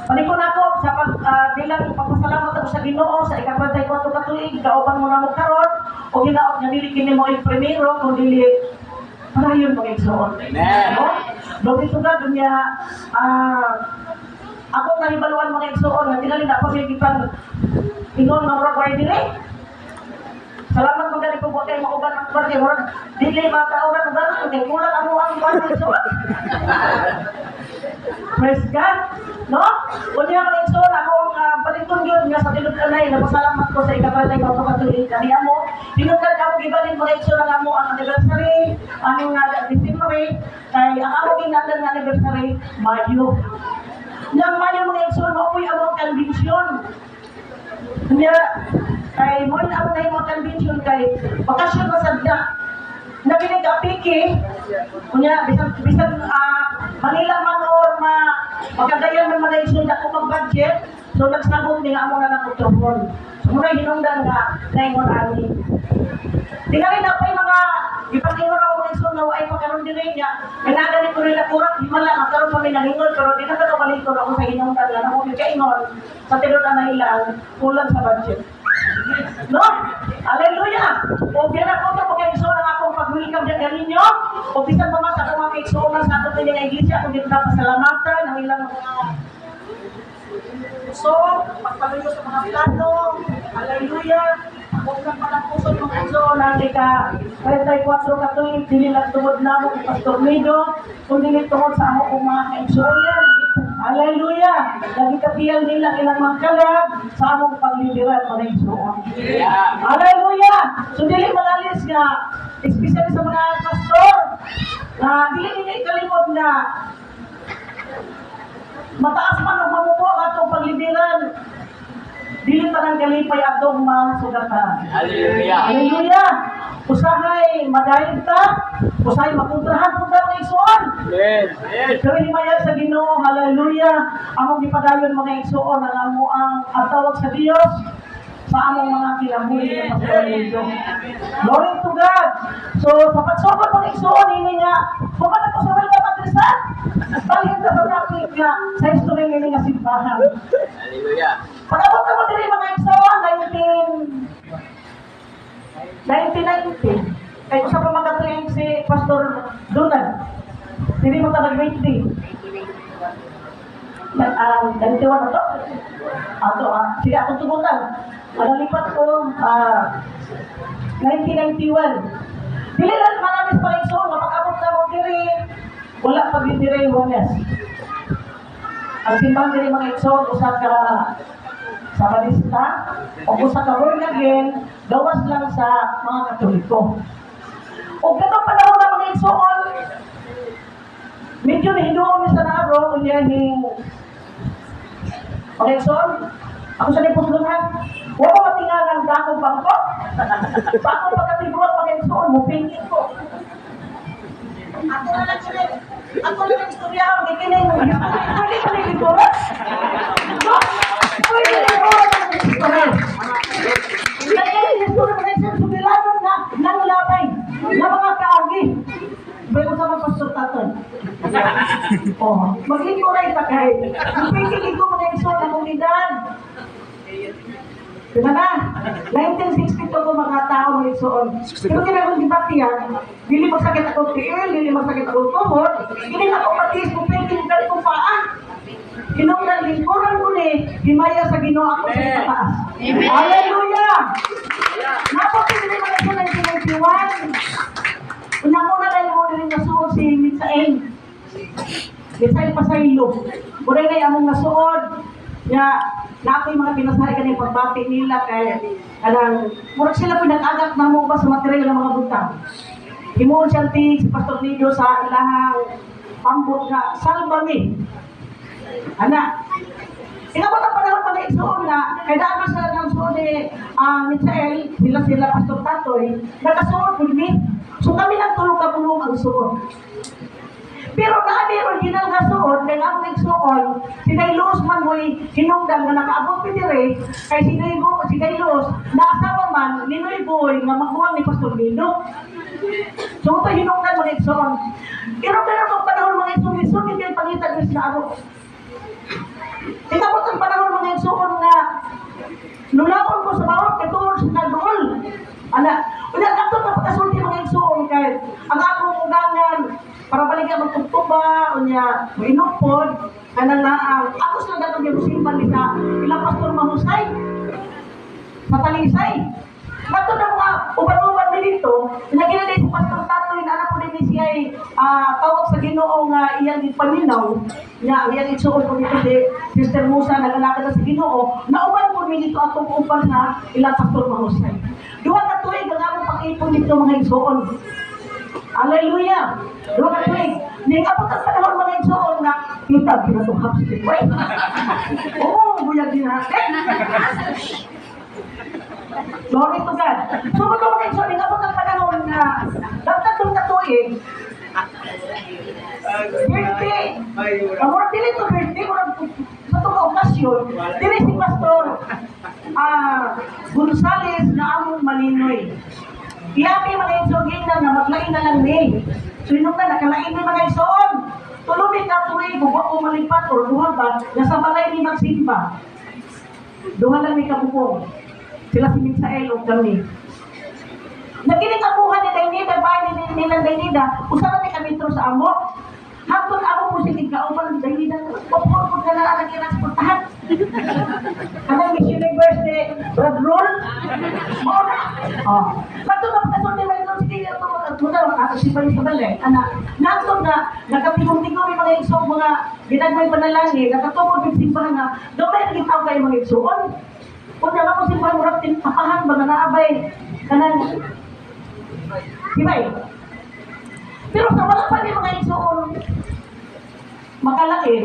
Palikon ako sa bilang pagpasalamat ako sa Ginoo sa ika-34 ka tuig kauban mo na mo karon o hinaot nga dili kini mo primero kung dili parayon mo igsoon. Amen. No, dito na dunya ako nahibaluan mga igsoon nga tingali na ako sa ikipan ingon nga murag way dili. Salamat mo gani po kay mauban ang kwarta murag dili mataoran mo gani kay kulang ang kwarta igsoon. Praise God, no? Unya mga igsoon ako ang palikon yun nga sa tinud-anay nagpasalamat ko sa ika-34 ka tuig kaniya mo. Tinudad ako gibalin mga igsoon nga mo ang anniversary ano nga December kay ang ako ginandan nga anniversary Mayo. Nang Mayo mga igsoon mo po'y among convention. Kanya kay mo na ako na yung convention kay bakasyon na sadya na pinag-apiki kunya bisan Manila man or magkagayan man mga igsoon ako mag-budget so nagsabot ni nga amo na nagutubon so muna hinungdan nga naingon ani tingali na pa yung mga ipag-ingon ako mga igsoon na ay pagkaroon din niya kinaganit ko nila kurat himala magkaroon pa may nahingon pero di na pagkabalito ako sa hinungdan na namo yung kaingon sa tinudan na ilang kulang sa budget. No? Hallelujah! O biyan ako ito mga igsoon ang akong pag-welcome dyan ganinyo o bisan pa mas ako mga igsoon sa ato ng iglesia kung dito na pasalamatan ang ilang mga so, pagpaluyo sa mga plano hallelujah huwag kang panapuson mga igsoon natin ka 34 ka tuwing dili lang tungod na mo kung Pastor Mido kung dili tungod sa ako kung mga igsoon yan. Hallelujah! Lagi kapiyal nila ilang mga kalag sa among pagliliran mga igsoon. Hallelujah! So dili malalis nga, especially sa mga pastor, na dili nila ikalimot na mataas man ang mamupo atong pagliliran. Dili pa nang kalipay atong masugatan. Hallelujah! Hallelujah! Usahay madayag ta, usahay mapuntrahan po daw ng igsoon. Yes! Pero himaya sa Ginoo, hallelujah. Among gipadayon mga igsoon ang amo ang tawag sa Dios sa among mga kinabuhi ng pagpapalito. Glory to God. So sa pagsugod mga igsoon ini nga, bukan ako sa wala matrisan. Balikan sa traffic nga sa history ini nga simbahan. Hallelujah! Pag-abot ako diri mga igsoon 1990. Kaya usa pa magkatuig si Pastor Donald. Hindi mo ka-20. 91 na to? Sige akong tugutan. Lipat ko, 1991. Dili lang manamis pa igsoon, mapag-abot na mo diri, wala pa diri Juanes. Ang simbang diri mga igsoon, usa ka Sabalista, o usa ka born again, gawas lang sa mga Katoliko. O katong panahon na mga igsoon, medyo nahinuon sa naro, unyaning mga igsoon, ako sa nipusluhan, huwag ko matingalan ka akong bangko. Bakong pagkatiguan mga igsoon, mupingin ko. Ako na lang istorya, kikinig mo. Pwede ko rin ito, ha? Pwede rin ito, istorya. Kaya yung istorya mga igsoon, sumilanon na ng labay, na mga kaagi. Bayo sa mga pastor taton. Mag-ito na itakay. Mupingin ko mga igsoon, ang unidad. Diba na? 1962 ko mga tao mga igsoon. Pero kinagong dibatiyan, dili magsakit ako tiil, dili magsakit ako tuhod, hindi ako patis kung pwede kong dali kong paan. Kinungdan lingkuran ko ni, himaya sa Ginoo ako sa ipataas. Hallelujah! Napapin din mga igsoon 1991. Unang-una dahil mo rin nasuod si Mitsaeng. Mitsaeng Pasaylo. Muna na yung among nasuod. Na ako yung mga pinasahay ka ng pagbati nila kaya murag sila pinag-agak na mo ba sa material ng mga butang. Himuon siyang tig si Pastor Nido sa ilahang pambot na salva me. Anak, inabot ang panahon pa na igsoon na kaya dapat sa ng suod ni Mitsael, sila Pastor Tatoy, nakasuod po ni. So kami nagtulog ka pulong ang suod. Pero naani original nga suod, kaya ang nagsuod, sinaylos man mo'y hinungdan na nakaabot pinire, kay sinaylos, naasawa man, ninoy boy, nga magbuwang ni Pastor Nido. So ito hinungdan mo nagsuod. Pero panahon mga igsoon, yung pangitan ko sa ako. unya inupod kanang naa ako sa dato gyud simpan ni sa ilang pastor mahusay sa Talisay. Bato na mga uban-uban din dito, nagina din sa pastor Tatoy na anak ko din siya ay tawag sa Ginoo nga iyang paminaw nya iyang isuon ko dito si Sister Musa nagalakad sa Ginoo nauban ko ni dito atong uban na ilang pastor mahusay. Duha ka tuig ang among pag-ipon dito mga isuon. Hallelujah! Duha ka tuig. Ning abot ang panahon mga isuon na kita ginatuhap sa Pinoy. Oo, buyag din ha. Glory to God. So, mga mga isuon, ning abot ang panahon na dagdag ka tuig, birthday. Amor, dili to birthday, sa itong okasyon, dili si Pastor Gonzales na among malinoy. Iyabi mga isogin na maglain na lang ni. So yun na, nakalain ni mga isoon. Tulungan ka tuwi, bubuak o malipat o duha ba, nasa balay ni magsimba. Duha lang ni kabubong. Sila si Misael o kami. Nagiling amuhan ni Dainida, bahay ni nilang Dainida, usapan ni kami ito sa amo. Hapon ako po sige kauman, Dainida, pupurpun ka na ang kinaspuntahan. Kanang Miss University, Brad Roll, Mona. Bato na pagkasun ni Mario, sige, ito na, si Bali sa balay, anak. Natod na, nakatigong-tigong yung mga isog, mga ginagmay panalangin, nakatungod yung simbahan na, gamay ang gitaw kayo mga isuon. Kung naman ko simbahan, murag tapahan ba na naabay, kanang, Hibay. Pero sa wala pa ni mga isuon, makalaki,